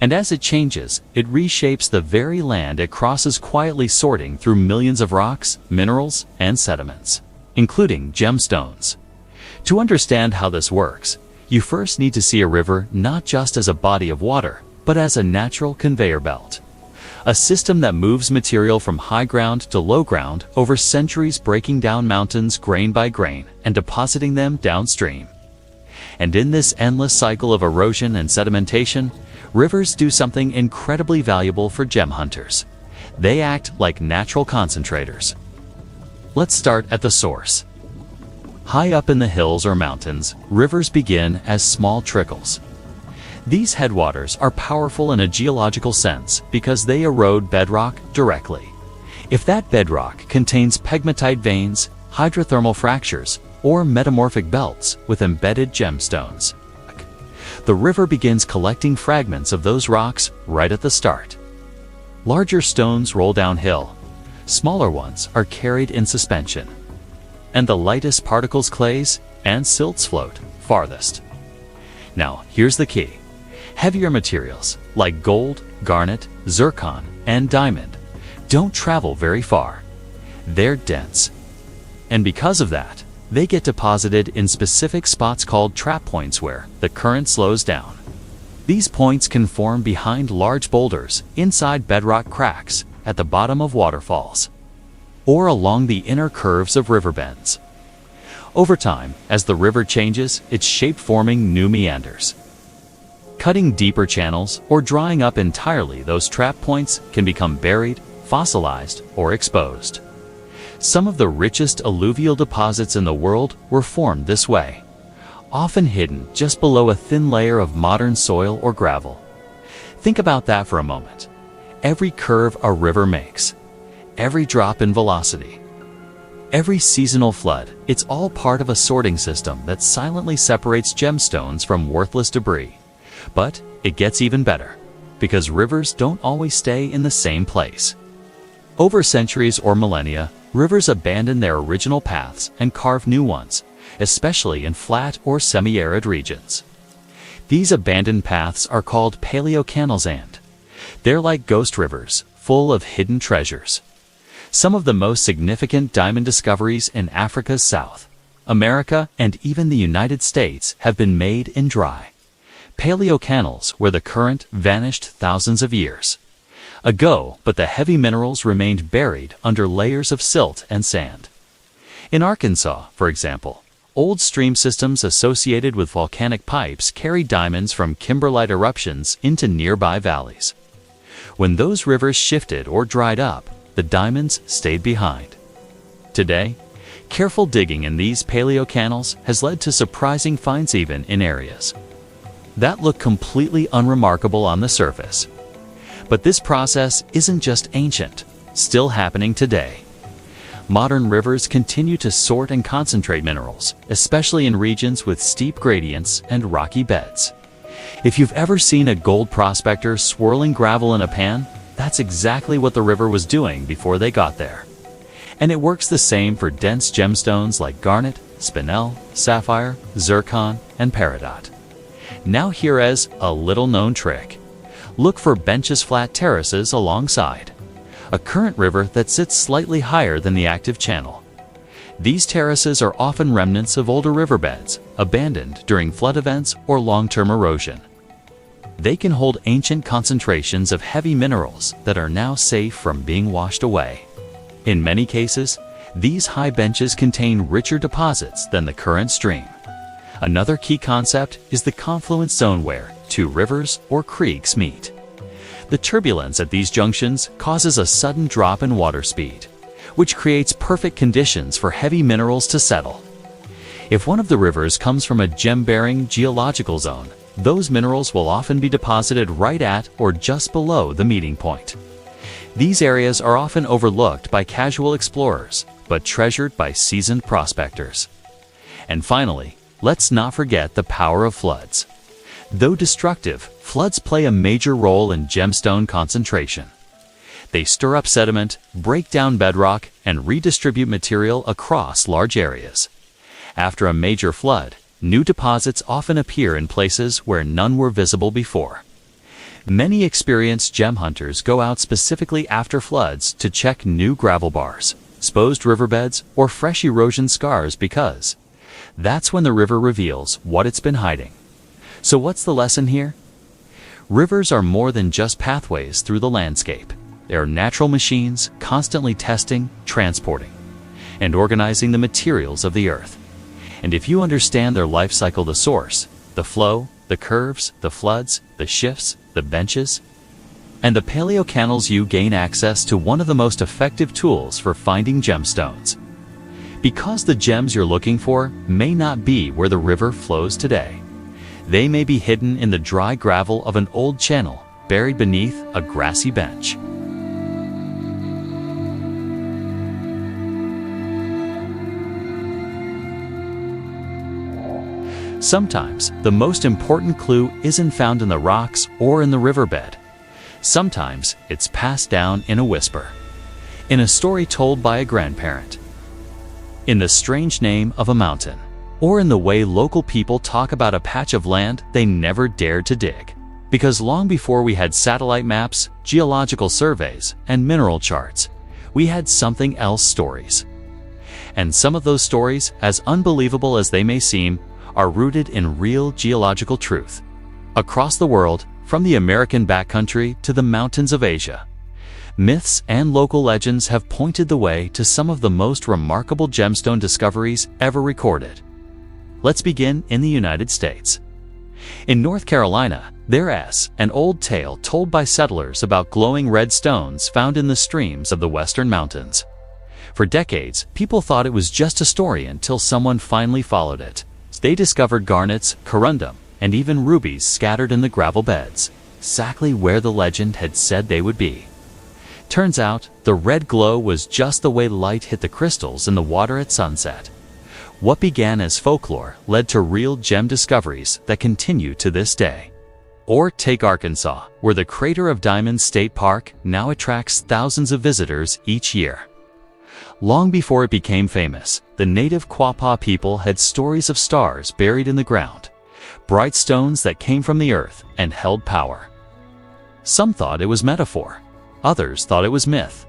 And as it changes, it reshapes the very land it crosses, quietly sorting through millions of rocks, minerals, and sediments, including gemstones. To understand how this works, you first need to see a river not just as a body of water, but as a natural conveyor belt. A system that moves material from high ground to low ground over centuries, breaking down mountains grain by grain and depositing them downstream. And in this endless cycle of erosion and sedimentation, rivers do something incredibly valuable for gem hunters. They act like natural concentrators. Let's start at the source. High up in the hills or mountains, rivers begin as small trickles. These headwaters are powerful in a geological sense because they erode bedrock directly. If that bedrock contains pegmatite veins, hydrothermal fractures, or metamorphic belts with embedded gemstones, the river begins collecting fragments of those rocks right at the start. Larger stones roll downhill, smaller ones are carried in suspension, and the lightest particles, clays and silts, float farthest. Now, here's the key. Heavier materials like gold, garnet, zircon, and diamond don't travel very far. They're dense. And because of that, they get deposited in specific spots called trap points where the current slows down. These points can form behind large boulders, inside bedrock cracks, at the bottom of waterfalls, or along the inner curves of riverbeds. Over time, as the river changes its shape, forming new meanders, cutting deeper channels, or drying up entirely, those trap points can become buried, fossilized, or exposed. Some of the richest alluvial deposits in the world were formed this way, often hidden just below a thin layer of modern soil or gravel. Think about that for a moment. Every curve a river makes, every drop in velocity, every seasonal flood, it's all part of a sorting system that silently separates gemstones from worthless debris. But it gets even better, because rivers don't always stay in the same place. Over centuries or millennia, rivers abandon their original paths and carve new ones, especially in flat or semi-arid regions. These abandoned paths are called paleocanals, and they're like ghost rivers, full of hidden treasures. Some of the most significant diamond discoveries in Africa's south, America, and even the United States have been made in dry, paleocanals where the current vanished thousands of years ago, but the heavy minerals remained buried under layers of silt and sand. In Arkansas, for example, old stream systems associated with volcanic pipes carried diamonds from kimberlite eruptions into nearby valleys. When those rivers shifted or dried up, the diamonds stayed behind. Today, careful digging in these paleocanals has led to surprising finds even in areas that look completely unremarkable on the surface. But this process isn't just ancient, still happening today. Modern rivers continue to sort and concentrate minerals, especially in regions with steep gradients and rocky beds. If you've ever seen a gold prospector swirling gravel in a pan, that's exactly what the river was doing before they got there. And it works the same for dense gemstones like garnet, spinel, sapphire, zircon, and peridot. Now here is a little-known trick. Look for benches flat terraces alongside a current river that sits slightly higher than the active channel. These terraces are often remnants of older riverbeds, abandoned during flood events or long-term erosion. They can hold ancient concentrations of heavy minerals that are now safe from being washed away. In many cases, these high benches contain richer deposits than the current stream. Another key concept is the confluence zone where two rivers or creeks meet. The turbulence at these junctions causes a sudden drop in water speed, which creates perfect conditions for heavy minerals to settle. If one of the rivers comes from a gem-bearing geological zone, those minerals will often be deposited right at or just below the meeting point. These areas are often overlooked by casual explorers, but treasured by seasoned prospectors. And finally, let's not forget the power of floods. Though destructive, floods play a major role in gemstone concentration. They stir up sediment, break down bedrock, and redistribute material across large areas. After a major flood, new deposits often appear in places where none were visible before. Many experienced gem hunters go out specifically after floods to check new gravel bars, exposed riverbeds, or fresh erosion scars because that's when the river reveals what it's been hiding. So what's the lesson here? Rivers are more than just pathways through the landscape. They are natural machines constantly testing, transporting, and organizing the materials of the earth. And if you understand their life cycle, the source, the flow, the curves, the floods, the shifts, the benches, and the paleocanals, you gain access to one of the most effective tools for finding gemstones. Because the gems you're looking for may not be where the river flows today. They may be hidden in the dry gravel of an old channel, buried beneath a grassy bench. Sometimes, the most important clue isn't found in the rocks or in the riverbed. Sometimes, it's passed down in a whisper, in a story told by a grandparent, in the strange name of a mountain, or in the way local people talk about a patch of land they never dared to dig. Because long before we had satellite maps, geological surveys, and mineral charts, we had something else: stories. And some of those stories, as unbelievable as they may seem, are rooted in real geological truth. Across the world, from the American backcountry to the mountains of Asia, myths and local legends have pointed the way to some of the most remarkable gemstone discoveries ever recorded. Let's begin in the United States. In North Carolina, there's an old tale told by settlers about glowing red stones found in the streams of the western mountains. For decades, people thought it was just a story until someone finally followed it. They discovered garnets, corundum, and even rubies scattered in the gravel beds, exactly where the legend had said they would be. Turns out, the red glow was just the way light hit the crystals in the water at sunset. What began as folklore led to real gem discoveries that continue to this day. Or take Arkansas, where the Crater of Diamonds State Park now attracts thousands of visitors each year. Long before it became famous, the native Quapaw people had stories of stars buried in the ground, bright stones that came from the earth and held power. Some thought it was metaphor, others thought it was myth.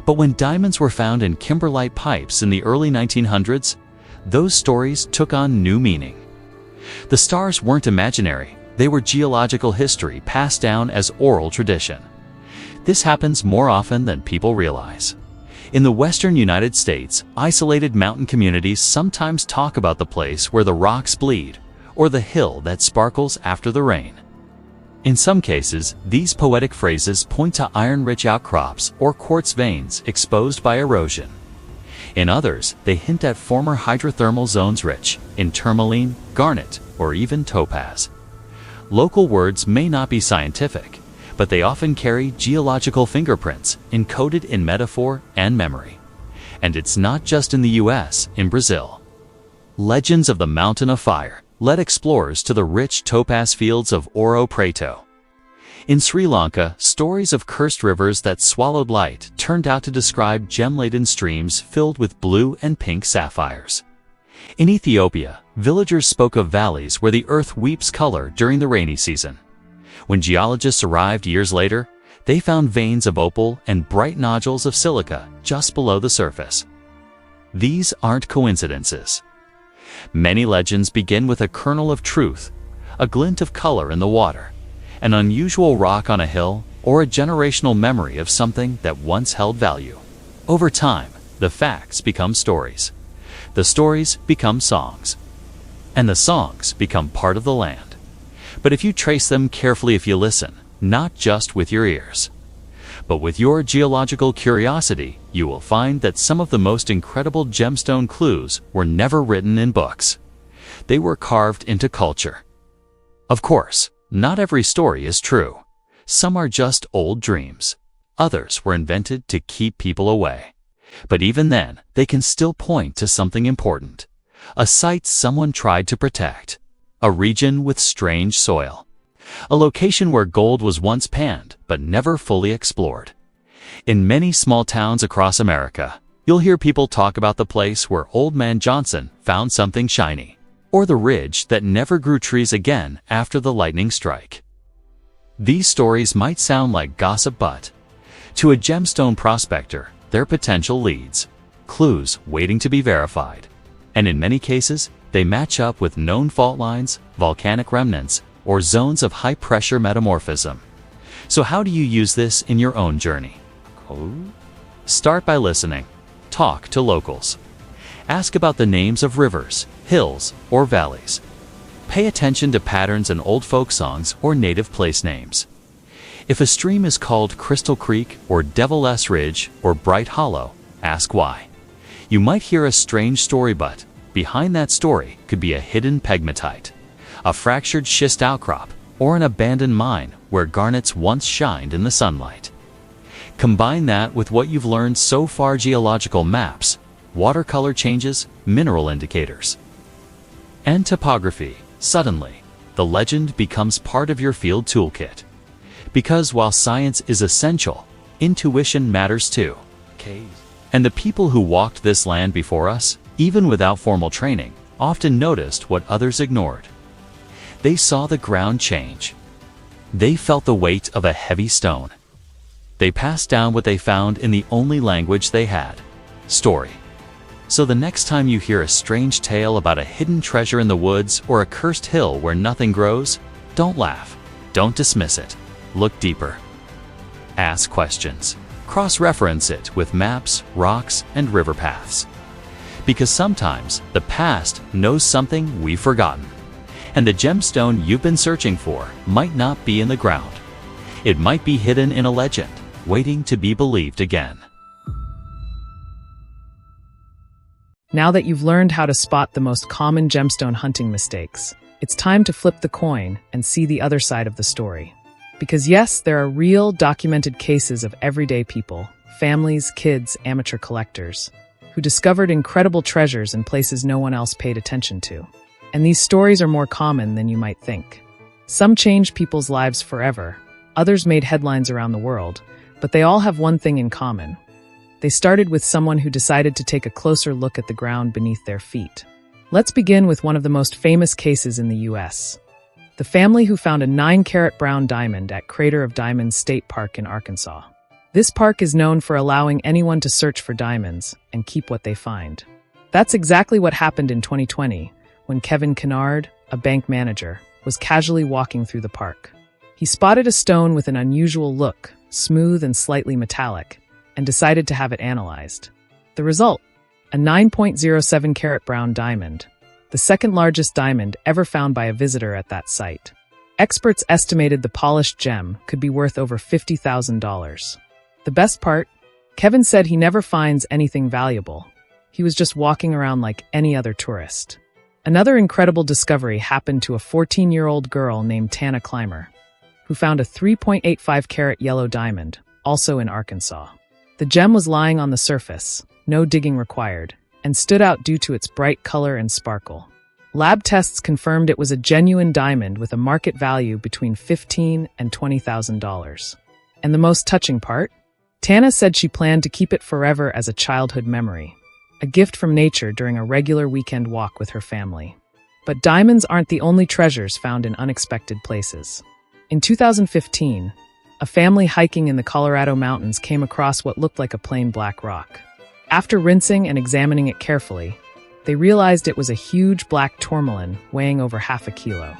But when diamonds were found in kimberlite pipes in the early 1900s, those stories took on new meaning. The stars weren't imaginary, they were geological history passed down as oral tradition. This happens more often than people realize. In the western United States, isolated mountain communities sometimes talk about the place where the rocks bleed, or the hill that sparkles after the rain. In some cases, these poetic phrases point to iron-rich outcrops or quartz veins exposed by erosion. In others, they hint at former hydrothermal zones rich in tourmaline, garnet, or even topaz. Local words may not be scientific, but they often carry geological fingerprints encoded in metaphor and memory. And it's not just in the US, in Brazil. Legends of the Mountain of Fire led explorers to the rich topaz fields of Ouro Preto. In Sri Lanka, stories of cursed rivers that swallowed light turned out to describe gem-laden streams filled with blue and pink sapphires. In Ethiopia, villagers spoke of valleys where the earth weeps color during the rainy season. When geologists arrived years later, they found veins of opal and bright nodules of silica just below the surface. These aren't coincidences. Many legends begin with a kernel of truth, a glint of color in the water, an unusual rock on a hill, or a generational memory of something that once held value. Over time, the facts become stories. The stories become songs. And the songs become part of the land. But if you trace them carefully, if you listen, not just with your ears, but with your geological curiosity, you will find that some of the most incredible gemstone clues were never written in books. They were carved into culture. Of course, not every story is true. Some are just old dreams. Others were invented to keep people away. But even then, they can still point to something important. A site someone tried to protect. A region with strange soil. A location where gold was once panned, but never fully explored. In many small towns across America, you'll hear people talk about the place where Old Man Johnson found something shiny, or the ridge that never grew trees again after the lightning strike. These stories might sound like gossip, but to a gemstone prospector, they're potential leads, clues waiting to be verified. And in many cases, they match up with known fault lines, volcanic remnants, or zones of high-pressure metamorphism. So how do you use this in your own journey? Start by listening. Talk to locals. Ask about the names of rivers, hills, or valleys. Pay attention to patterns in old folk songs or native place names. If a stream is called Crystal Creek or Devil's Ridge or Bright Hollow, ask why. You might hear a strange story, but behind that story could be a hidden pegmatite, a fractured schist outcrop, or an abandoned mine where garnets once shined in the sunlight. Combine that with what you've learned so far: geological maps, watercolor changes, mineral indicators, and topography. Suddenly, the legend becomes part of your field toolkit. Because while science is essential, intuition matters too. And the people who walked this land before us, even without formal training, often noticed what others ignored. They saw the ground change. They felt the weight of a heavy stone. They passed down what they found in the only language they had: story. So the next time you hear a strange tale about a hidden treasure in the woods or a cursed hill where nothing grows, don't laugh. Don't dismiss it. Look deeper. Ask questions. Cross-reference it with maps, rocks, and river paths. Because sometimes the past knows something we've forgotten. And the gemstone you've been searching for might not be in the ground. It might be hidden in a legend, waiting to be believed again. Now that you've learned how to spot the most common gemstone hunting mistakes, it's time to flip the coin and see the other side of the story. Because yes, there are real documented cases of everyday people, families, kids, amateur collectors, who discovered incredible treasures in places no one else paid attention to. And these stories are more common than you might think. Some changed people's lives forever, others made headlines around the world, but they all have one thing in common. They started with someone who decided to take a closer look at the ground beneath their feet. Let's begin with one of the most famous cases in the US. The family who found a 9-carat brown diamond at Crater of Diamonds State Park in Arkansas. This park is known for allowing anyone to search for diamonds and keep what they find. That's exactly what happened in 2020 when Kevin Kennard, a bank manager, was casually walking through the park. He spotted a stone with an unusual look, smooth and slightly metallic, and decided to have it analyzed. The result? A 9.07 carat brown diamond, the second largest diamond ever found by a visitor at that site. Experts estimated the polished gem could be worth over $50,000. The best part? Kevin said he never finds anything valuable. He was just walking around like any other tourist. Another incredible discovery happened to a 14-year-old girl named Tana Clymer, who found a 3.85 carat yellow diamond, also in Arkansas. The gem was lying on the surface, no digging required, and stood out due to its bright color and sparkle. Lab tests confirmed it was a genuine diamond with a market value between $15,000 and $20,000. And the most touching part? Tana said she planned to keep it forever as a childhood memory, a gift from nature during a regular weekend walk with her family. But diamonds aren't the only treasures found in unexpected places. In 2015, a family hiking in the Colorado mountains came across what looked like a plain black rock. After rinsing and examining it carefully, they realized it was a huge black tourmaline weighing over half a kilo.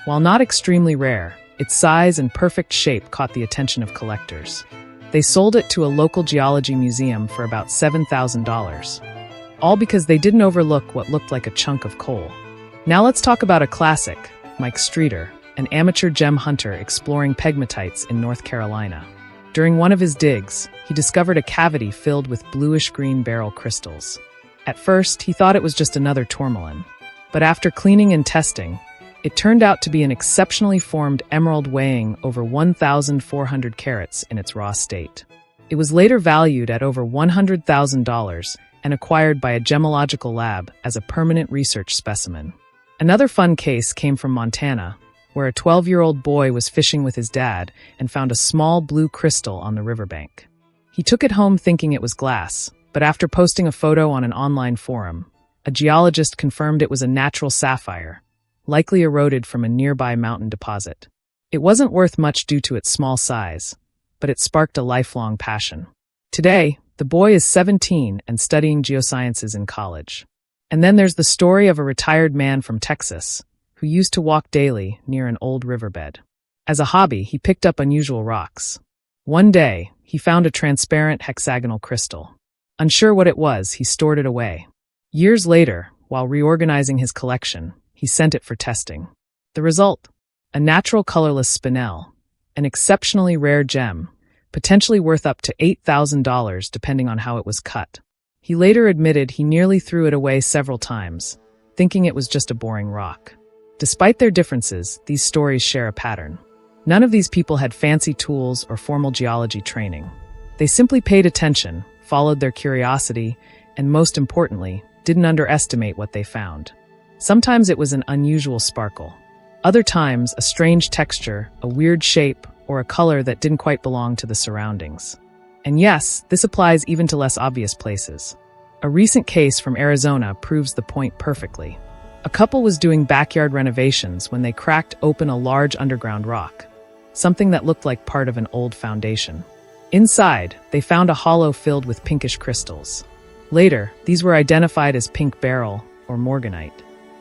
While not extremely rare, its size and perfect shape caught the attention of collectors. They sold it to a local geology museum for about $7,000, all because they didn't overlook what looked like a chunk of coal. Now let's talk about a classic, Mike Streeter, an amateur gem hunter exploring pegmatites in North Carolina. During one of his digs, he discovered a cavity filled with bluish-green beryl crystals. At first, he thought it was just another tourmaline, but after cleaning and testing, it turned out to be an exceptionally formed emerald weighing over 1,400 carats in its raw state. It was later valued at over $100,000 and acquired by a gemological lab as a permanent research specimen. Another fun case came from Montana, where a 12-year-old boy was fishing with his dad and found a small blue crystal on the riverbank. He took it home thinking it was glass, but after posting a photo on an online forum, a geologist confirmed it was a natural sapphire, likely eroded from a nearby mountain deposit. It wasn't worth much due to its small size, but it sparked a lifelong passion. Today, the boy is 17 and studying geosciences in college. And then there's the story of a retired man from Texas who used to walk daily near an old riverbed. As a hobby, he picked up unusual rocks. One day, he found a transparent hexagonal crystal. Unsure what it was, he stored it away. Years later, while reorganizing his collection, he sent it for testing. The result? A natural colorless spinel, an exceptionally rare gem, potentially worth up to $8,000 depending on how it was cut. He later admitted he nearly threw it away several times, thinking it was just a boring rock. Despite their differences, these stories share a pattern. None of these people had fancy tools or formal geology training. They simply paid attention, followed their curiosity, and most importantly, didn't underestimate what they found. Sometimes it was an unusual sparkle. Other times, a strange texture, a weird shape, or a color that didn't quite belong to the surroundings. And yes, this applies even to less obvious places. A recent case from Arizona proves the point perfectly. A couple was doing backyard renovations when they cracked open a large underground rock, something that looked like part of an old foundation. Inside, they found a hollow filled with pinkish crystals. Later, these were identified as pink beryl or morganite.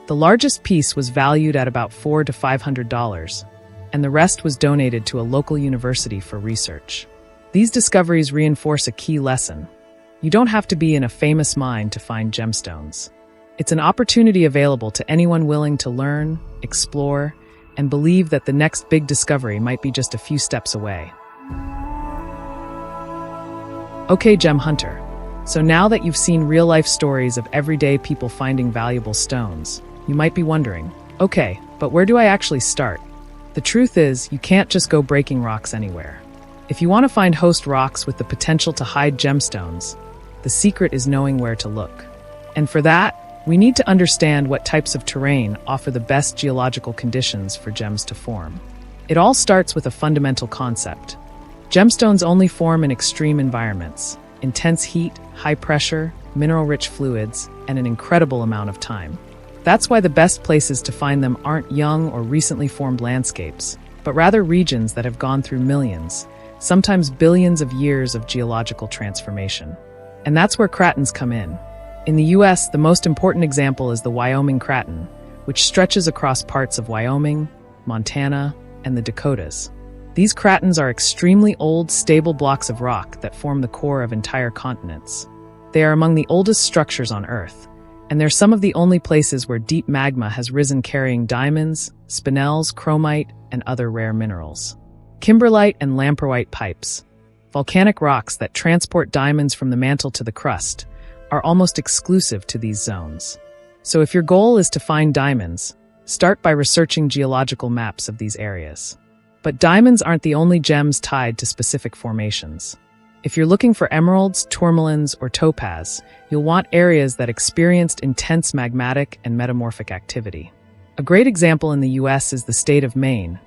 The largest piece was valued at about $400 to $500, and the rest was donated to a local university for research. These discoveries reinforce a key lesson. You don't have to be in a famous mine to find gemstones. It's an opportunity available to anyone willing to learn, explore, and believe that the next big discovery might be just a few steps away. Okay, gem hunter. So now that you've seen real-life stories of everyday people finding valuable stones, you might be wondering, okay, but where do I actually start? The truth is, you can't just go breaking rocks anywhere. If you want to find host rocks with the potential to hide gemstones, the secret is knowing where to look. And for that, we need to understand what types of terrain offer the best geological conditions for gems to form. It all starts with a fundamental concept. Gemstones only form in extreme environments: intense heat, high pressure, mineral-rich fluids, and an incredible amount of time. That's why the best places to find them aren't young or recently formed landscapes, but rather regions that have gone through millions, sometimes billions of years of geological transformation. And that's where cratons come in. In the US, the most important example is the Wyoming Craton, which stretches across parts of Wyoming, Montana, and the Dakotas. These cratons are extremely old, stable blocks of rock that form the core of entire continents. They are among the oldest structures on Earth, and they're some of the only places where deep magma has risen carrying diamonds, spinels, chromite, and other rare minerals. Kimberlite and lamproite pipes, volcanic rocks that transport diamonds from the mantle to the crust, are almost exclusive to these zones. So if your goal is to find diamonds, start by researching geological maps of these areas. But diamonds aren't the only gems tied to specific formations. If you're looking for emeralds, tourmalines, or topaz, you'll want areas that experienced intense magmatic and metamorphic activity. A great example in the US is the state of Maine,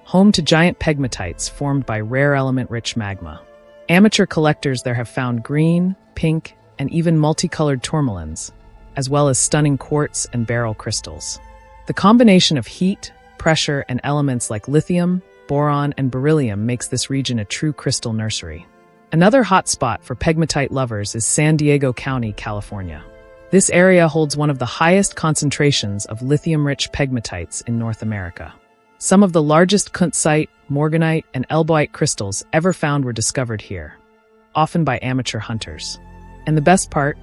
home to giant pegmatites formed by rare element-rich magma. Amateur collectors there have found green, pink, and even multicolored tourmalines, as well as stunning quartz and beryl crystals. The combination of heat, pressure, and elements like lithium, boron, and beryllium makes this region a true crystal nursery. Another hotspot for pegmatite lovers is San Diego County, California. This area holds one of the highest concentrations of lithium-rich pegmatites in North America. Some of the largest kuntzite, morganite, and elboite crystals ever found were discovered here, often by amateur hunters. And the best part?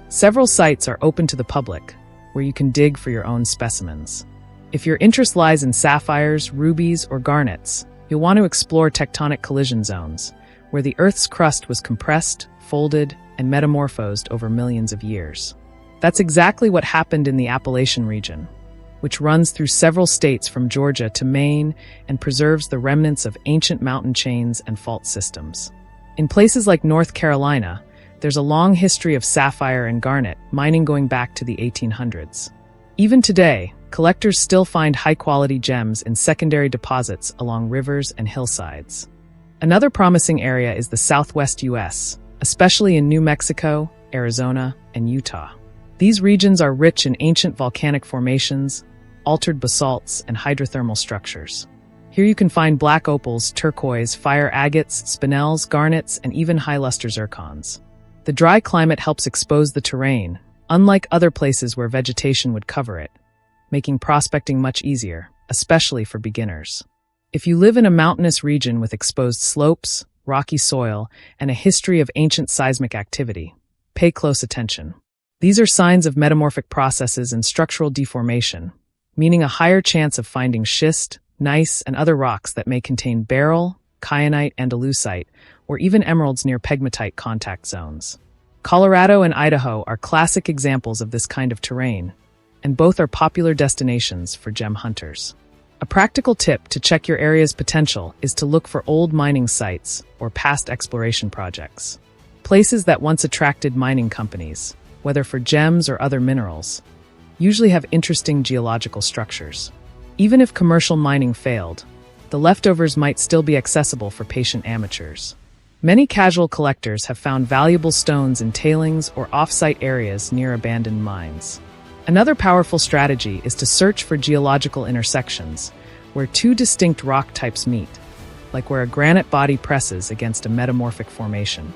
Several sites are open to the public, where you can dig for your own specimens. If your interest lies in sapphires, rubies, or garnets, you'll want to explore tectonic collision zones, where the Earth's crust was compressed, folded, and metamorphosed over millions of years. That's exactly what happened in the Appalachian region, which runs through several states from Georgia to Maine and preserves the remnants of ancient mountain chains and fault systems. In places like North Carolina, there's a long history of sapphire and garnet mining going back to the 1800s. Even today, collectors still find high-quality gems in secondary deposits along rivers and hillsides. Another promising area is the southwest U.S., especially in New Mexico, Arizona, and Utah. These regions are rich in ancient volcanic formations, altered basalts, and hydrothermal structures. Here you can find black opals, turquoise, fire agates, spinels, garnets, and even high-luster zircons. The dry climate helps expose the terrain, unlike other places where vegetation would cover it, making prospecting much easier, especially for beginners. If you live in a mountainous region with exposed slopes, rocky soil, and a history of ancient seismic activity, pay close attention. These are signs of metamorphic processes and structural deformation, meaning a higher chance of finding schist, gneiss, and other rocks that may contain beryl, kyanite, andalusite, or even emeralds near pegmatite contact zones. Colorado and Idaho are classic examples of this kind of terrain, and both are popular destinations for gem hunters. A practical tip to check your area's potential is to look for old mining sites or past exploration projects. Places that once attracted mining companies, whether for gems or other minerals, usually have interesting geological structures. Even if commercial mining failed, the leftovers might still be accessible for patient amateurs. Many casual collectors have found valuable stones in tailings or off-site areas near abandoned mines. Another powerful strategy is to search for geological intersections, where two distinct rock types meet, like where a granite body presses against a metamorphic formation.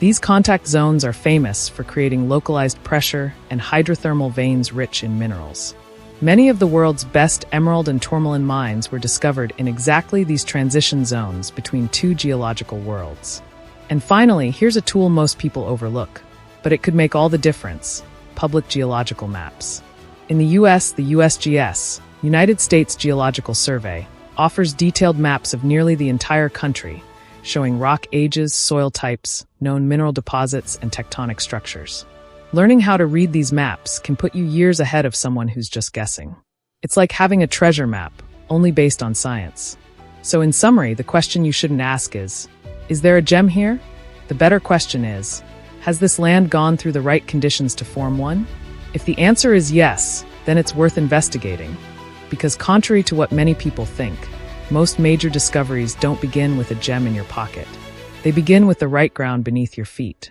These contact zones are famous for creating localized pressure and hydrothermal veins rich in minerals. Many of the world's best emerald and tourmaline mines were discovered in exactly these transition zones between two geological worlds. And finally, here's a tool most people overlook, but it could make all the difference: public geological maps. In the US, the USGS, United States Geological Survey, offers detailed maps of nearly the entire country, showing rock ages, soil types, known mineral deposits, and tectonic structures. Learning how to read these maps can put you years ahead of someone who's just guessing. It's like having a treasure map, only based on science. So in summary, the question you shouldn't ask is there a gem here? The better question is, has this land gone through the right conditions to form one? If the answer is yes, then it's worth investigating. Because contrary to what many people think, most major discoveries don't begin with a gem in your pocket. They begin with the right ground beneath your feet.